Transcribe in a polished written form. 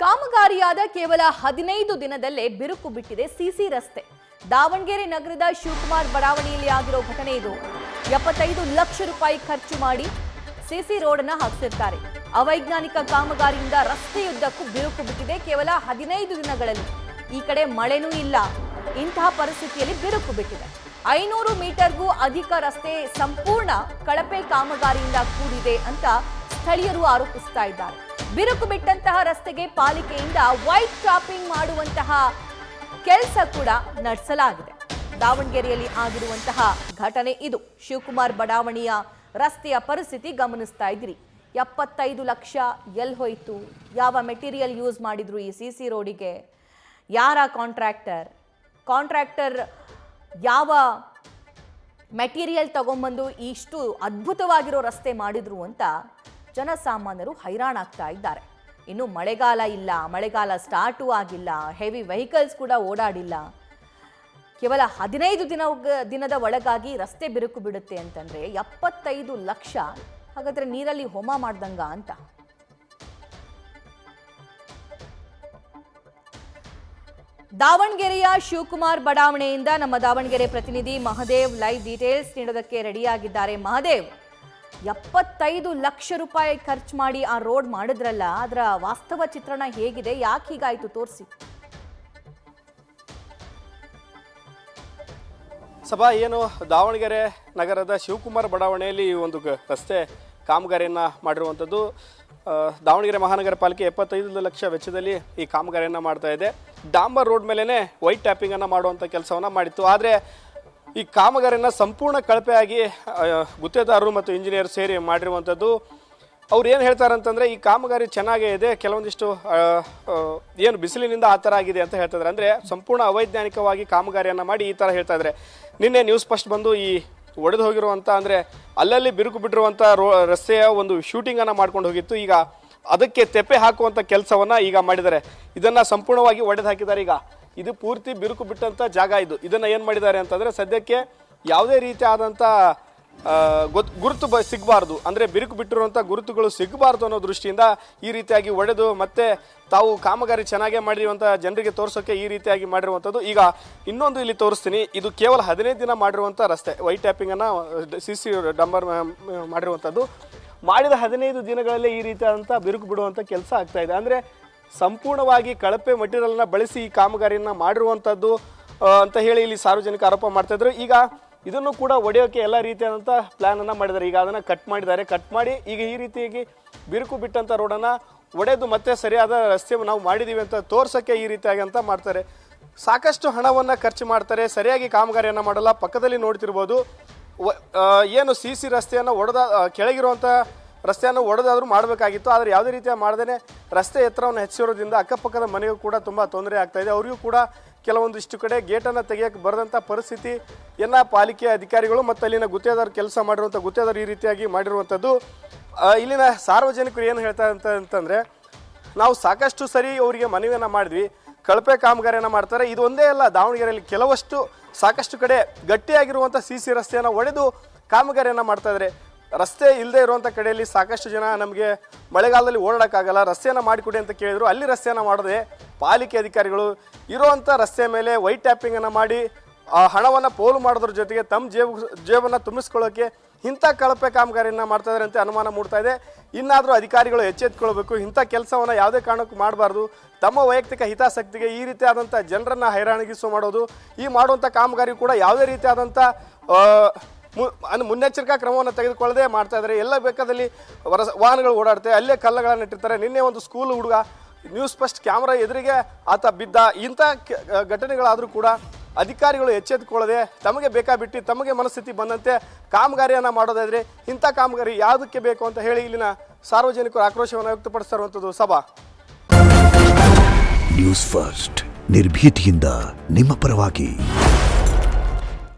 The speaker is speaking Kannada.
ಕಾಮಗಾರಿಯಾದ ಕೇವಲ 15 ದಿನದಲ್ಲೇ ಬಿರುಕು ಬಿಟ್ಟಿದೆ ಸಿಸಿ ರಸ್ತೆ. ದಾವಣಗೆರೆ ನಗರದ ಶಿವಕುಮಾರ್ ಬಡಾವಣೆಯಲ್ಲಿ ಆಗಿರೋ ಘಟನೆ ಇದು. 75 ಲಕ್ಷ ರೂಪಾಯಿ ಖರ್ಚು ಮಾಡಿ ಸಿಸಿ ರೋಡ್ ಅನ್ನು ಹಾಕಿಸಿರ್ತಾರೆ. ಅವೈಜ್ಞಾನಿಕ ಕಾಮಗಾರಿಯಿಂದ ರಸ್ತೆಯುದ್ದಕ್ಕೂ ಬಿರುಕು ಬಿಟ್ಟಿದೆ ಕೇವಲ 15 ದಿನಗಳಲ್ಲಿ. ಈ ಕಡೆ ಮಳೆನೂ ಇಲ್ಲ. ಇಂತಹ ಪರಿಸ್ಥಿತಿಯಲ್ಲಿ ಬಿರುಕು ಬಿಟ್ಟಿದೆ. 500 ಮೀಟರ್ಗೂ ಅಧಿಕ ರಸ್ತೆ ಸಂಪೂರ್ಣ ಕಳಪೆ ಕಾಮಗಾರಿಯಿಂದ ಕೂಡಿದೆ ಅಂತ ಸ್ಥಳೀಯರು ಆರೋಪಿಸ್ತಾ ಇದ್ದಾರೆ. ಬಿರುಕು ಬಿಟ್ಟಂತಹ ರಸ್ತೆಗೆ ಪಾಲಿಕೆಯಿಂದ ವೈಟ್ ಟಾಪಿಂಗ್ ಮಾಡುವಂತಹ ಕೆಲಸ ಕೂಡ ನಡೆಸಲಾಗಿದೆ. ದಾವಣಗೆರೆಯಲ್ಲಿ ಆಗಿರುವಂತಹ ಘಟನೆ ಇದು. ಶಿವಕುಮಾರ್ ಬಡಾವಣೆಯ ರಸ್ತೆಯ ಪರಿಸ್ಥಿತಿ ಗಮನಿಸ್ತಾ ಇದ್ದೀರಿ. 75 ಲಕ್ಷ ಎಲ್ಲಿ ಹೋಯ್ತು? ಯಾವ ಮೆಟೀರಿಯಲ್ ಯೂಸ್ ಮಾಡಿದ್ರು ಈ ಸಿಸಿ ರೋಡಿಗೆ? ಯಾರ ಕಾಂಟ್ರಾಕ್ಟರ್ ಯಾವ ಮೆಟೀರಿಯಲ್ ತಗೊಂಡ್ಬಂದು ಇಷ್ಟು ಅದ್ಭುತವಾಗಿರೋ ರಸ್ತೆ ಮಾಡಿದ್ರು ಅಂತ ಜನಸಾಮಾನ್ಯರು ಹೈರಾಣಾಗ್ತಾ ಇದ್ದಾರೆ. ಇನ್ನು ಮಳೆಗಾಲ ಇಲ್ಲ, ಮಳೆಗಾಲ ಸ್ಟಾರ್ಟೂ ಆಗಿಲ್ಲ, ಹೆವಿ ವೆಹಿಕಲ್ಸ್ ಕೂಡ ಓಡಾಡಿಲ್ಲ. ಕೇವಲ 15 ದಿನದ ಒಳಗಾಗಿ ರಸ್ತೆ ಬಿರುಕು ಬಿಡುತ್ತೆ ಅಂತಂದ್ರೆ 75 ಲಕ್ಷ ಹಾಗಾದ್ರೆ ನೀರಲ್ಲಿ ಹೋಮ ಮಾಡ್ದಂಗ ಅಂತ. ದಾವಣಗೆರೆಯ ಶಿವಕುಮಾರ್ ಬಡಾವಣೆಯಿಂದ ನಮ್ಮ ದಾವಣಗೆರೆ ಪ್ರತಿನಿಧಿ ಮಹದೇವ್ ಲೈವ್ ಡೀಟೇಲ್ಸ್ ನೀಡೋದಕ್ಕೆ ರೆಡಿಯಾಗಿದ್ದಾರೆ. ಮಹದೇವ್, 75 ಲಕ್ಷ ರೂಪಾಯಿ ಖರ್ಚು ಮಾಡಿ ಆ ರೋಡ್ ಮಾಡಿದ್ರಲ್ಲ, ಅದರ ವಾಸ್ತವ ಚಿತ್ರಣ ಹೇಗಿದೆ? ಯಾಕೆ ಹೀಗಾಯ್ತು ತೋರಿಸಿ. ಸಭಾ, ಏನು ದಾವಣಗೆರೆ ನಗರದ ಶಿವಕುಮಾರ್ ಬಡಾವಣೆಯಲ್ಲಿ ಈ ಒಂದು ರಸ್ತೆ ಕಾಮಗಾರಿಯನ್ನು ಮಾಡಿರುವಂಥದ್ದು. ದಾವಣಗೆರೆ ಮಹಾನಗರ ಪಾಲಿಕೆ 75 ಲಕ್ಷ ವೆಚ್ಚದಲ್ಲಿ ಈ ಕಾಮಗಾರಿಯನ್ನು ಮಾಡ್ತಾ ಇದೆ. ಡಾಂಬರ್ ರೋಡ್ ಮೇಲೇ ವೈಟ್ ಟ್ಯಾಪಿಂಗನ್ನು ಮಾಡುವಂಥ ಕೆಲಸವನ್ನು ಮಾಡಿತ್ತು. ಆದರೆ ಈ ಕಾಮಗಾರಿಯನ್ನು ಸಂಪೂರ್ಣ ಕಳಪೆಯಾಗಿ ಗುತ್ತೇದಾರರು ಮತ್ತು ಇಂಜಿನಿಯರ್ ಸೇರಿ ಮಾಡಿರುವಂಥದ್ದು. ಅವ್ರು ಏನು ಹೇಳ್ತಾರೆ ಅಂತಂದರೆ, ಈ ಕಾಮಗಾರಿ ಚೆನ್ನಾಗೇ ಇದೆ, ಕೆಲವೊಂದಿಷ್ಟು ಏನು ಬಿಸಿಲಿನಿಂದ ಆ ಥರ ಆಗಿದೆ ಅಂತ ಹೇಳ್ತಿದ್ದಾರೆ. ಅಂದರೆ ಸಂಪೂರ್ಣ ಅವೈಜ್ಞಾನಿಕವಾಗಿ ಕಾಮಗಾರಿಯನ್ನು ಮಾಡಿ ಈ ಥರ ಹೇಳ್ತಾ ಇದ್ದಾರೆ. ನಿನ್ನೆ ನ್ಯೂಸ್ ಫಸ್ಟ್ ಬಂದು ಈ ಒಡೆದು ಹೋಗಿರುವಂಥ, ಅಂದರೆ ಅಲ್ಲಲ್ಲಿ ಬಿರುಕು ಬಿಟ್ಟಿರುವಂಥ ರಸ್ತೆಯ ಒಂದು ಶೂಟಿಂಗನ್ನು ಮಾಡ್ಕೊಂಡು ಹೋಗಿತ್ತು. ಈಗ ಅದಕ್ಕೆ ತೆಪ್ಪೆ ಹಾಕುವಂಥ ಕೆಲಸವನ್ನು ಈಗ ಮಾಡಿದ್ದಾರೆ. ಇದನ್ನು ಸಂಪೂರ್ಣವಾಗಿ ಒಡೆದು ಹಾಕಿದ್ದಾರೆ. ಈಗ ಇದು ಪೂರ್ತಿ ಬಿರುಕು ಬಿಟ್ಟಂಥ ಜಾಗ ಇದು. ಇದನ್ನು ಏನು ಮಾಡಿದ್ದಾರೆ ಅಂತಂದರೆ, ಸದ್ಯಕ್ಕೆ ಯಾವುದೇ ರೀತಿಯಾದಂಥ ಗುರುತು ಸಿಗಬಾರ್ದು, ಅಂದರೆ ಬಿರುಕು ಬಿಟ್ಟಿರುವಂಥ ಗುರುತುಗಳು ಸಿಗಬಾರ್ದು ಅನ್ನೋ ದೃಷ್ಟಿಯಿಂದ ಈ ರೀತಿಯಾಗಿ ಒಡೆದು ಮತ್ತೆ ತಾವು ಕಾಮಗಾರಿ ಚೆನ್ನಾಗೇ ಮಾಡಿದೀವಿ ಅಂತ ಜನರಿಗೆ ತೋರಿಸೋಕ್ಕೆ ಈ ರೀತಿಯಾಗಿ ಮಾಡಿರುವಂಥದ್ದು. ಈಗ ಇನ್ನೊಂದು ಇಲ್ಲಿ ತೋರಿಸ್ತೀನಿ. ಇದು ಕೇವಲ 15 ದಿನ ಮಾಡಿರುವಂಥ ರಸ್ತೆ, ವೈಟ್ ಟ್ಯಾಪಿಂಗನ್ನು ಸಿಸಿ ಡಂಬರ್ ಮಾಡಿರುವಂಥದ್ದು. ಮಾಡಿದ 15 ದಿನಗಳಲ್ಲೇ ಈ ರೀತಿಯಾದಂಥ ಬಿರುಕು ಬಿಡುವಂಥ ಕೆಲಸ ಆಗ್ತಾ ಇದೆ. ಅಂದರೆ ಸಂಪೂರ್ಣವಾಗಿ ಕಳಪೆ ಮಟೀರಿಯಲ್ನ ಬಳಸಿ ಈ ಕಾಮಗಾರಿಯನ್ನು ಮಾಡಿರುವಂಥದ್ದು ಅಂತ ಹೇಳಿ ಇಲ್ಲಿ ಸಾರ್ವಜನಿಕ ಆರೋಪ ಮಾಡ್ತಾಯಿದ್ರು. ಈಗ ಇದನ್ನು ಕೂಡ ಒಡೆಯೋಕ್ಕೆ ಎಲ್ಲ ರೀತಿಯಾದಂಥ ಪ್ಲ್ಯಾನನ್ನು ಮಾಡಿದ್ದಾರೆ. ಈಗ ಅದನ್ನು ಕಟ್ ಮಾಡಿದ್ದಾರೆ. ಕಟ್ ಮಾಡಿ ಈಗ ಈ ರೀತಿಯಾಗಿ ಬಿರುಕು ಬಿಟ್ಟಂಥ ರೋಡನ್ನು ಒಡೆದು ಮತ್ತೆ ಸರಿಯಾದ ರಸ್ತೆ ನಾವು ಮಾಡಿದ್ದೀವಿ ಅಂತ ತೋರ್ಸೋಕ್ಕೆ ಈ ರೀತಿಯಾಗಿ ಅಂತ ಮಾಡ್ತಾರೆ. ಸಾಕಷ್ಟು ಹಣವನ್ನು ಖರ್ಚು ಮಾಡ್ತಾರೆ, ಸರಿಯಾಗಿ ಕಾಮಗಾರಿಯನ್ನು ಮಾಡಲ್ಲ. ಪಕ್ಕದಲ್ಲಿ ನೋಡ್ತಿರ್ಬೋದು, ಏನು ಸಿಸಿ ರಸ್ತೆಯನ್ನು ಕೆಳಗಿರುವಂಥ ರಸ್ತೆಯನ್ನು ಒಡೆದಾದರೂ ಮಾಡಬೇಕಾಗಿತ್ತು. ಆದರೆ ಯಾವುದೇ ರೀತಿಯ ಮಾಡದೇ ರಸ್ತೆ ಎತ್ತರವನ್ನು ಹೆಚ್ಚಿರೋದ್ರಿಂದ ಅಕ್ಕಪಕ್ಕದ ಮನೆಗೂ ಕೂಡ ತುಂಬ ತೊಂದರೆ ಆಗ್ತಾಯಿದೆ. ಅವರಿಗೂ ಕೂಡ ಕೆಲವೊಂದಿಷ್ಟು ಕಡೆ ಗೇಟನ್ನು ತೆಗೆಯೋಕ್ಕೆ ಬರೆದಂಥ ಪರಿಸ್ಥಿತಿಯನ್ನು ಪಾಲಿಕೆ ಅಧಿಕಾರಿಗಳು ಮತ್ತು ಅಲ್ಲಿನ ಗುತ್ತೇದಾರ ಕೆಲಸ ಮಾಡಿರುವಂಥ ಗುತ್ತೇದಾರರು ಈ ರೀತಿಯಾಗಿ ಮಾಡಿರುವಂಥದ್ದು. ಇಲ್ಲಿನ ಸಾರ್ವಜನಿಕರು ಏನು ಹೇಳ್ತಾರೆ ಅಂತಂದರೆ, ನಾವು ಸಾಕಷ್ಟು ಸರಿ ಅವರಿಗೆ ಮನವಿಯನ್ನು ಮಾಡಿದ್ವಿ, ಕಳಪೆ ಕಾಮಗಾರಿಯನ್ನು ಮಾಡ್ತಾರೆ. ಇದು ಒಂದೇ ಅಲ್ಲ, ದಾವಣಗೆರೆಯಲ್ಲಿ ಸಾಕಷ್ಟು ಕಡೆ ಗಟ್ಟಿಯಾಗಿರುವಂಥ ಸಿಸಿ ರಸ್ತೆಯನ್ನು ಒಡೆದು ಕಾಮಗಾರಿಯನ್ನು ಮಾಡ್ತಾಯಿದ್ದಾರೆ. ರಸ್ತೆ ಇಲ್ಲದೆ ಇರುವಂಥ ಕಡೆಯಲ್ಲಿ ಸಾಕಷ್ಟು ಜನ ನಮಗೆ ಮಳೆಗಾಲದಲ್ಲಿ ಓಡಾಡೋಕ್ಕಾಗಲ್ಲ, ರಸ್ತೆಯನ್ನು ಮಾಡಿಕೊಡಿ ಅಂತ ಕೇಳಿದರು. ಅಲ್ಲಿ ರಸ್ತೆಯನ್ನು ಮಾಡದೆ ಪಾಲಿಕೆ ಅಧಿಕಾರಿಗಳು ಇರುವಂಥ ರಸ್ತೆ ಮೇಲೆ ವೈಟ್ ಟ್ಯಾಪಿಂಗನ್ನು ಮಾಡಿ ಹಣವನ್ನು ಪೋಲು ಮಾಡೋದ್ರ ಜೊತೆಗೆ ತಮ್ಮ ಜೇಬನ್ನು ತುಂಬಿಸ್ಕೊಳ್ಳೋಕ್ಕೆ ಇಂಥ ಕಳಪೆ ಕಾಮಗಾರಿಯನ್ನು ಮಾಡ್ತಾಯಿದ್ದಾರೆ ಅಂತ ಅನುಮಾನ ಮೂಡ್ತಾ ಇದೆ. ಇನ್ನಾದರೂ ಅಧಿಕಾರಿಗಳು ಎಚ್ಚೆತ್ತುಕೊಳ್ಬೇಕು. ಇಂಥ ಕೆಲಸವನ್ನು ಯಾವುದೇ ಕಾರಣಕ್ಕೂ ಮಾಡಬಾರ್ದು. ತಮ್ಮ ವೈಯಕ್ತಿಕ ಹಿತಾಸಕ್ತಿಗೆ ಈ ರೀತಿಯಾದಂಥ ಜನರನ್ನು ಹೈರಾಣಿಗಿಸು ಮಾಡೋದು, ಈ ಮಾಡುವಂಥ ಕಾಮಗಾರಿ ಕೂಡ ಯಾವುದೇ ರೀತಿಯಾದಂಥ ಮುನ್ನೆಚ್ಚರಿಕಾ ಕ್ರಮವನ್ನು ತೆಗೆದುಕೊಳ್ಳದೆ ಮಾಡ್ತಾ ಇದ್ದಾರೆ. ಎಲ್ಲ ಬೇಕಾದಲ್ಲಿ ವಾಹನಗಳು ಓಡಾಡ್ತವೆ, ಅಲ್ಲೇ ಕಲ್ಲುಗಳನ್ನು ಇಟ್ಟಿರ್ತಾರೆ. ನಿನ್ನೆ ಒಂದು ಸ್ಕೂಲ್ ಹುಡುಗ ನ್ಯೂಸ್ ಫಸ್ಟ್ ಕ್ಯಾಮ್ರಾ ಎದುರಿಗೆ ಆತ ಬಿದ್ದ. ಇಂಥ ಘಟನೆಗಳಾದರೂ ಕೂಡ ಅಧಿಕಾರಿಗಳು ಎಚ್ಚೆತ್ತುಕೊಳ್ಳದೆ ತಮಗೆ ಬೇಕಾಬಿಟ್ಟು ತಮಗೆ ಮನಸ್ಥಿತಿ ಬಂದಂತೆ ಕಾಮಗಾರಿಯನ್ನು ಮಾಡೋದಾದರೆ ಇಂಥ ಕಾಮಗಾರಿ ಯಾವುದಕ್ಕೆ ಬೇಕು ಅಂತ ಹೇಳಿ ಇಲ್ಲಿನ ಸಾರ್ವಜನಿಕರು ಆಕ್ರೋಶವನ್ನು ವ್ಯಕ್ತಪಡಿಸ್ತಾ ಇರುವಂಥದ್ದು. ಸಭಾ, ನ್ಯೂಸ್ ಫಸ್ಟ್ ನಿರ್ಭೀತಿಯಿಂದ ನಿಮ್ಮ ಪರವಾಗಿ.